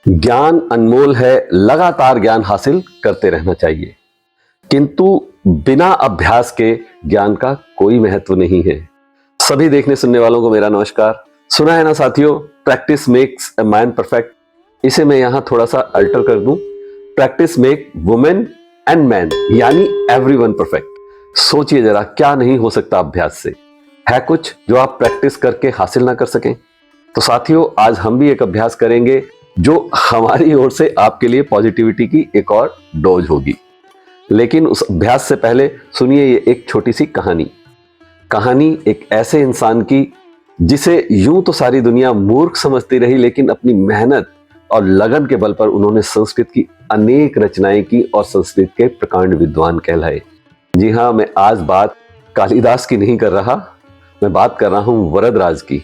ज्ञान अनमोल है, लगातार ज्ञान हासिल करते रहना चाहिए, किंतु बिना अभ्यास के ज्ञान का कोई महत्व नहीं है। सभी देखने सुनने वालों को मेरा नमस्कार। सुना है ना साथियों, practice makes a man perfect. इसे मैं यहां थोड़ा सा अल्टर कर दूं, practice make women and man, यानी एवरीवन परफेक्ट। सोचिए जरा, क्या नहीं हो सकता अभ्यास से। है कुछ जो आप प्रैक्टिस करके हासिल ना कर सकें? तो साथियों, आज हम भी एक अभ्यास करेंगे जो हमारी ओर से आपके लिए पॉजिटिविटी की एक और डोज होगी। लेकिन उस अभ्यास से पहले सुनिए ये एक छोटी सी कहानी एक ऐसे इंसान की जिसे यूं तो सारी दुनिया मूर्ख समझती रही, लेकिन अपनी मेहनत और लगन के बल पर उन्होंने संस्कृत की अनेक रचनाएं की और संस्कृत के प्रकांड विद्वान कहलाए। जी हां, मैं आज बात कालिदास की नहीं कर रहा, मैं बात कर रहा हूं वरदराज की।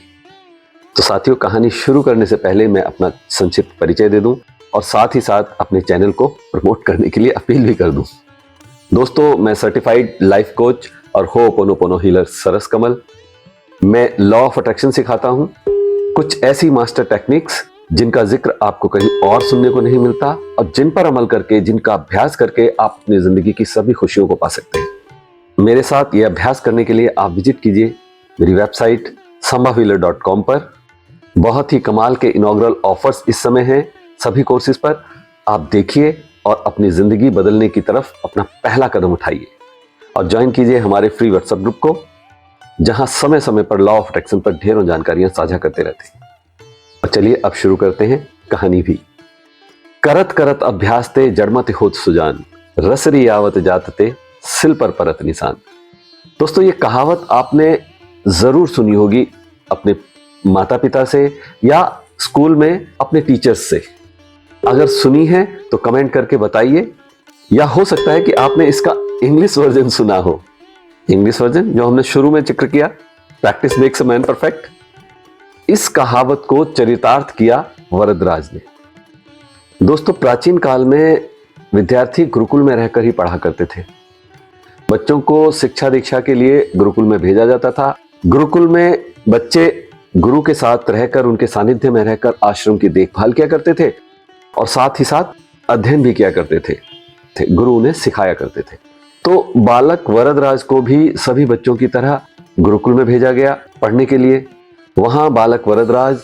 तो साथियों, कहानी शुरू करने से पहले मैं अपना संक्षिप्त परिचय दे दूं और साथ ही साथ अपने चैनल को प्रमोट करने के लिए अपील भी कर दूं। दोस्तों, मैं सर्टिफाइड लाइफ कोच और होपोनोपोनो हीलर सरस कमल। मैं लॉ ऑफ अट्रैक्शन सिखाता हूं, कुछ ऐसी मास्टर टेक्निक्स जिनका जिक्र आपको कहीं और सुनने को नहीं मिलता और जिन पर अमल करके, जिनका अभ्यास करके आप अपनी जिंदगी की सभी खुशियों को पा सकते हैं। मेरे साथ यह अभ्यास करने के लिए आप विजिट कीजिए मेरी वेबसाइट sambhahealer.com पर। बहुत ही कमाल के इनॉग्रल ऑफर्स इस समय हैं सभी कोर्सेज पर। आप देखिए और अपनी जिंदगी बदलने की तरफ अपना पहला कदम उठाइए और ज्वाइन कीजिए हमारे फ्री व्हाट्सएप ग्रुप को, जहां समय समय पर लॉ ऑफ अट्रैक्शन पर ढेरों जानकारियां साझा करते रहते हैं। और चलिए अब शुरू करते हैं कहानी भी। करत करत अभ्यास ते जड़मत होत सुजान, रसरी आवत जातते सिल पर परत निशान। दोस्तों, ये कहावत आपने जरूर सुनी होगी अपने माता पिता से या स्कूल में अपने टीचर्स से। अगर सुनी है तो कमेंट करके बताइए, या हो सकता है कि आपने इसका इंग्लिश वर्जन सुना हो। इंग्लिश वर्जन जो हमने शुरू में जिक्र किया, practice makes a man perfect. इस कहावत को चरितार्थ किया वरदराज ने। दोस्तों, प्राचीन काल में विद्यार्थी गुरुकुल में रहकर ही पढ़ा करते थे। बच्चों को शिक्षा दीक्षा के लिए गुरुकुल में भेजा जाता था। गुरुकुल में बच्चे गुरु के साथ रहकर, उनके सानिध्य में रहकर आश्रम की देखभाल किया करते थे और साथ ही साथ अध्ययन भी किया करते थे। गुरु उन्हें सिखाया करते थे। तो बालक वरदराज को भी सभी बच्चों की तरह गुरुकुल में भेजा गया पढ़ने के लिए। वहां बालक वरदराज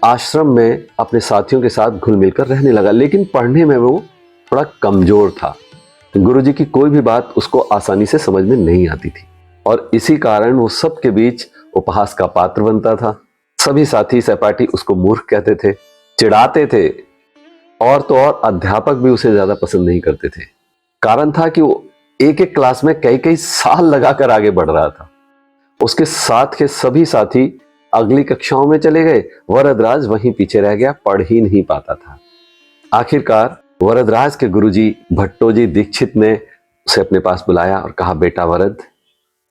आश्रम में अपने साथियों के साथ घुल मिलकर रहने लगा, लेकिन पढ़ने में वो थोड़ा कमजोर था। गुरु जी की कोई भी बात उसको आसानी से समझ में नहीं आती थी और इसी कारण वो सबके बीच उपहास का पात्र बनता था। सभी साथी सहपाठी उसको मूर्ख कहते थे, चिढ़ाते थे, और तो और अध्यापक भी उसे ज्यादा पसंद नहीं करते थे। कारण था कि वो एक एक क्लास में कई कई साल लगाकर आगे बढ़ रहा था। उसके साथ के सभी साथी अगली कक्षाओं में चले गए, वरदराज वहीं पीछे रह गया, पढ़ ही नहीं पाता था। आखिरकार वरदराज के गुरुजी भट्टोजी दीक्षित ने उसे अपने पास बुलाया और कहा, बेटा वरद,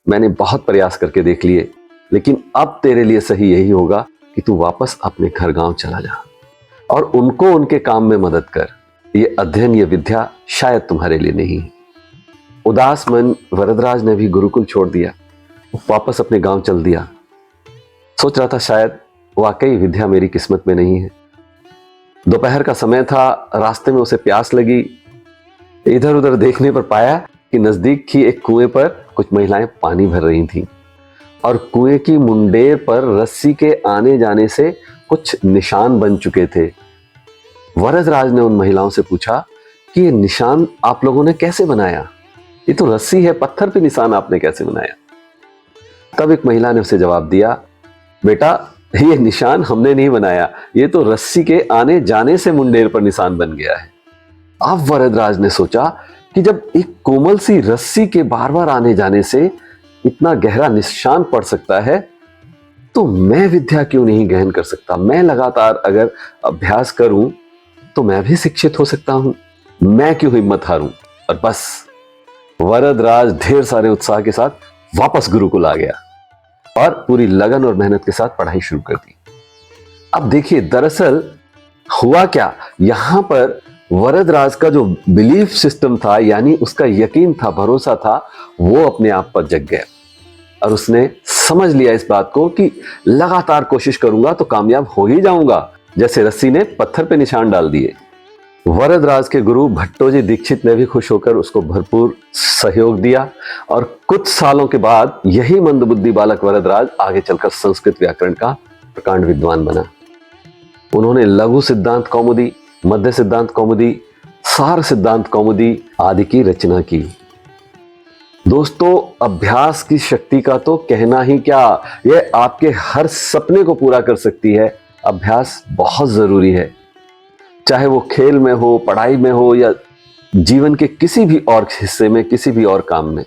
मैंने बहुत प्रयास करके देख लिए, लेकिन अब तेरे लिए सही यही होगा कि तू वापस अपने घर गांव चला जा और उनको उनके काम में मदद कर। ये अध्ययन, ये विद्या शायद तुम्हारे लिए नहीं है। उदास मन वरदराज ने भी गुरुकुल छोड़ दिया, वापस अपने गांव चल दिया। सोच रहा था शायद वाकई विद्या मेरी किस्मत में नहीं है। दोपहर का समय था, रास्ते में उसे प्यास लगी। इधर उधर देखने पर पाया कि नजदीक ही एक कुएं पर कुछ महिलाएं पानी भर रही थीं और कुएं की मुंडेर पर रस्सी के आने जाने से कुछ निशान बन चुके थे। वरदराज ने उन महिलाओं से पूछा कि ये निशान आप लोगों ने कैसे बनाया? ये तो रस्सी है, पत्थर पे निशान आपने कैसे बनाया? तब एक महिला ने उसे जवाब दिया, बेटा, ये निशान हमने नहीं बनाया, ये तो रस्सी के आने जाने से मुंडेर पर निशान बन गया है। अब वरदराज ने सोचा कि जब एक कोमल सी रस्सी के बार बार आने जाने से इतना गहरा निशान पड़ सकता है, तो मैं विद्या क्यों नहीं गहन कर सकता? मैं लगातार अगर अभ्यास करूं तो मैं भी शिक्षित हो सकता हूं। मैं क्यों हिम्मत हारूं? और बस वरदराज ढेर सारे उत्साह के साथ वापस गुरुकुल आ गया और पूरी लगन और मेहनत के साथ पढ़ाई शुरू कर दी। अब देखिए, दरअसल हुआ क्या, यहां पर वरदराज का जो बिलीफ सिस्टम था, यानी उसका यकीन था, भरोसा था, वो अपने आप पर जग गया और उसने समझ लिया इस बात को कि लगातार कोशिश करूंगा तो कामयाब हो ही जाऊंगा। जैसे रस्सी ने पत्थर पे निशान डाल दिए। वरदराज के गुरु भट्टोजी दीक्षित ने भी खुश होकर उसको भरपूर सहयोग दिया और कुछ सालों के बाद यही मंदबुद्धि बालक वरदराज आगे चलकर संस्कृत व्याकरण का प्रकांड विद्वान बना। उन्होंने लघु सिद्धांत कौमुदी, मध्य सिद्धांत कौमुदी, सार सिद्धांत कौमुदी आदि की रचना की। दोस्तों, अभ्यास की शक्ति का तो कहना ही क्या, यह आपके हर सपने को पूरा कर सकती है। अभ्यास बहुत जरूरी है, चाहे वो खेल में हो, पढ़ाई में हो या जीवन के किसी भी और हिस्से में, किसी भी और काम में।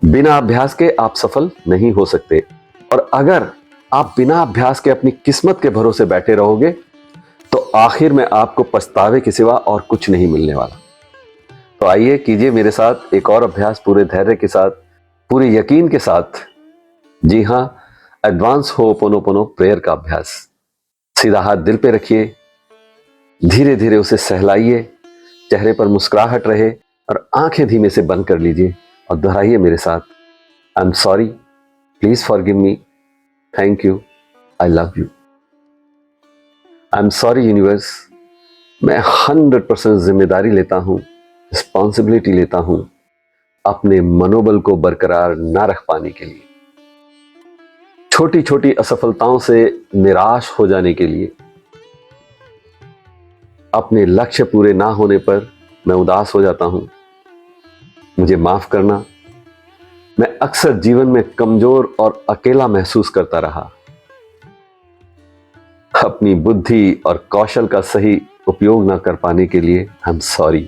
बिना अभ्यास के आप सफल नहीं हो सकते। और अगर आप बिना अभ्यास के अपनी किस्मत के भरोसे बैठे रहोगे तो आखिर में आपको पछतावे के सिवा और कुछ नहीं मिलने वाला। तो आइए कीजिए मेरे साथ एक और अभ्यास, पूरे धैर्य के साथ, पूरे यकीन के साथ। जी हां, एडवांस होपोनोपोनो प्रेयर का अभ्यास। सीधा हाथ दिल पे रखिए, धीरे धीरे उसे सहलाइए, चेहरे पर मुस्कुराहट रहे और आंखें धीमे से बंद कर लीजिए और दोहराइए मेरे साथ, I am sorry, please forgive me, thank you, I love you. I am sorry universe, मैं 100% जिम्मेदारी लेता हूं, रिस्पॉन्सिबिलिटी लेता हूं अपने मनोबल को बरकरार ना रख पाने के लिए, छोटी छोटी असफलताओं से निराश हो जाने के लिए, अपने लक्ष्य पूरे ना होने पर मैं उदास हो जाता हूं। मुझे माफ करना, मैं अक्सर जीवन में कमजोर और अकेला महसूस करता रहा। अपनी बुद्धि और कौशल का सही उपयोग ना कर पाने के लिए आई एम सॉरी।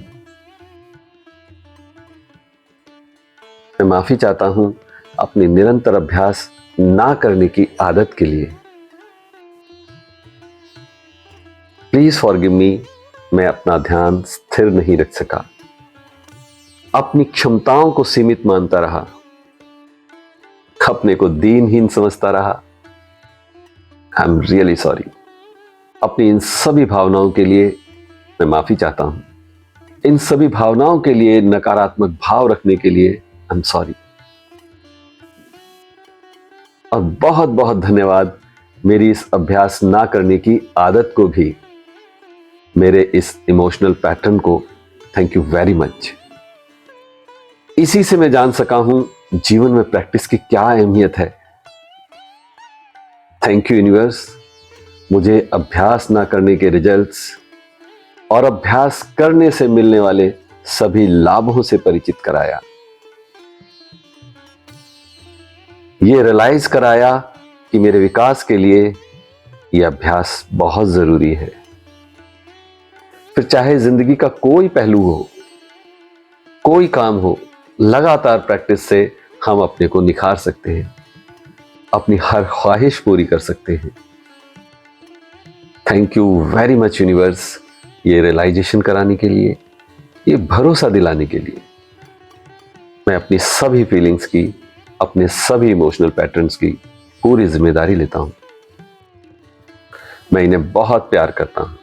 मैं माफी चाहता हूं अपनी निरंतर अभ्यास ना करने की आदत के लिए। प्लीज फॉरगिव मी, मैं अपना ध्यान स्थिर नहीं रख सका, अपनी क्षमताओं को सीमित मानता रहा, अपने को दीनहीन समझता रहा। I am really sorry. अपनी इन सभी भावनाओं के लिए मैं माफी चाहता हूं। इन सभी भावनाओं के लिए नकारात्मक भाव रखने के लिए आई एम सॉरी। और बहुत बहुत धन्यवाद मेरी इस अभ्यास ना करने की आदत को भी, मेरे इस इमोशनल पैटर्न को। Thank you very much. इसी से मैं जान सका हूं जीवन में प्रैक्टिस की क्या अहमियत है। थैंक यू यूनिवर्स, मुझे अभ्यास ना करने के रिजल्ट्स और अभ्यास करने से मिलने वाले सभी लाभों से परिचित कराया। ये रियलाइज कराया कि मेरे विकास के लिए यह अभ्यास बहुत जरूरी है। फिर चाहे जिंदगी का कोई पहलू हो, कोई काम हो, लगातार प्रैक्टिस से हम अपने को निखार सकते हैं, अपनी हर ख्वाहिश पूरी कर सकते हैं। Thank you very much universe, ये रियलाइजेशन कराने के लिए, ये भरोसा दिलाने के लिए। मैं अपनी सभी फीलिंग्स की, अपने सभी इमोशनल पैटर्न्स की पूरी जिम्मेदारी लेता हूं। मैं इन्हें बहुत प्यार करता हूं।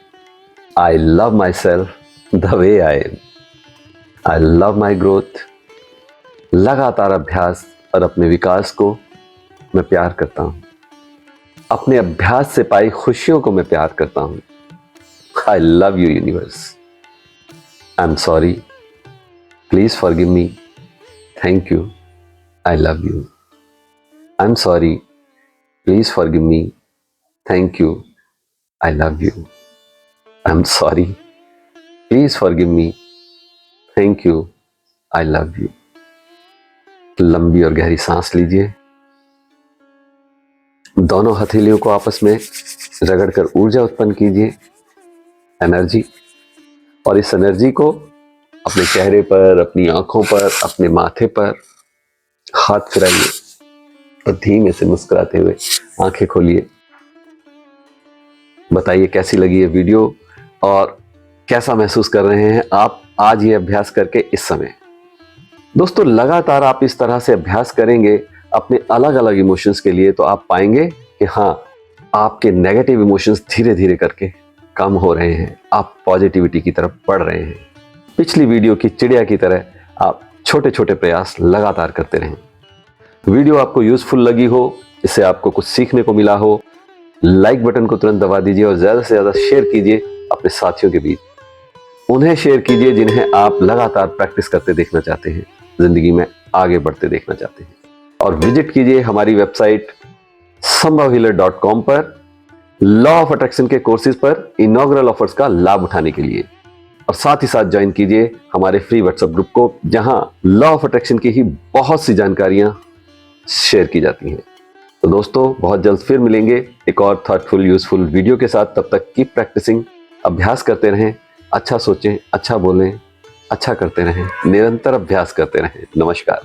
I love my self the way I am. I love my growth. लगातार अभ्यास और अपने विकास को मैं प्यार करता हूं। अपने अभ्यास से पाई खुशियों को मैं प्यार करता हूं। I love you universe. I am sorry, please forgive me, thank you, I love you. I'm sorry. Please forgive me. Thank you. I love you. I'm sorry. Please forgive me. Thank you. I love you. लंबी और गहरी सांस लीजिए। दोनों हथेलियों को आपस में रगड़कर ऊर्जा उत्पन्न कीजिए, एनर्जी। और इस एनर्जी को अपने चेहरे पर, अपनी आंखों पर, अपने माथे पर हाथ फिराइए और धीमे से मुस्कुराते हुए आंखें खोलिए। बताइए कैसी लगी ये वीडियो और कैसा महसूस कर रहे हैं आप आज ये अभ्यास करके इस समय। दोस्तों, लगातार आप इस तरह से अभ्यास करेंगे अपने अलग अलग इमोशंस के लिए, तो आप पाएंगे कि हाँ, आपके नेगेटिव इमोशंस धीरे धीरे करके कम हो रहे हैं, आप पॉजिटिविटी की तरफ बढ़ रहे हैं। पिछली वीडियो की चिड़िया की तरह आप छोटे छोटे प्रयास लगातार करते रहें। वीडियो आपको यूजफुल लगी हो, इससे आपको कुछ सीखने को मिला हो, लाइक बटन को तुरंत दबा दीजिए और ज्यादा से ज्यादा शेयर कीजिए अपने साथियों के बीच। उन्हें शेयर कीजिए जिन्हें आप लगातार प्रैक्टिस करते देखना चाहते हैं, जिंदगी में आगे बढ़ते देखना चाहते हैं। और विजिट कीजिए हमारी वेबसाइट sambhavhealer.com पर लॉ ऑफ अट्रैक्शन के कोर्सेज पर इनॉग्रल ऑफर्स का लाभ उठाने के लिए। और साथ ही साथ ज्वाइन कीजिए हमारे फ्री व्हाट्सएप ग्रुप को, जहां लॉ ऑफ अट्रैक्शन की ही बहुत सी जानकारियां शेयर की जाती हैं। तो दोस्तों, बहुत जल्द फिर मिलेंगे एक और थॉटफुल यूजफुल वीडियो के साथ। तब तक कीप प्रैक्टिसिंग, अभ्यास करते रहें, अच्छा सोचें, अच्छा बोलें, अच्छा करते रहें, निरंतर अभ्यास करते रहें। नमस्कार।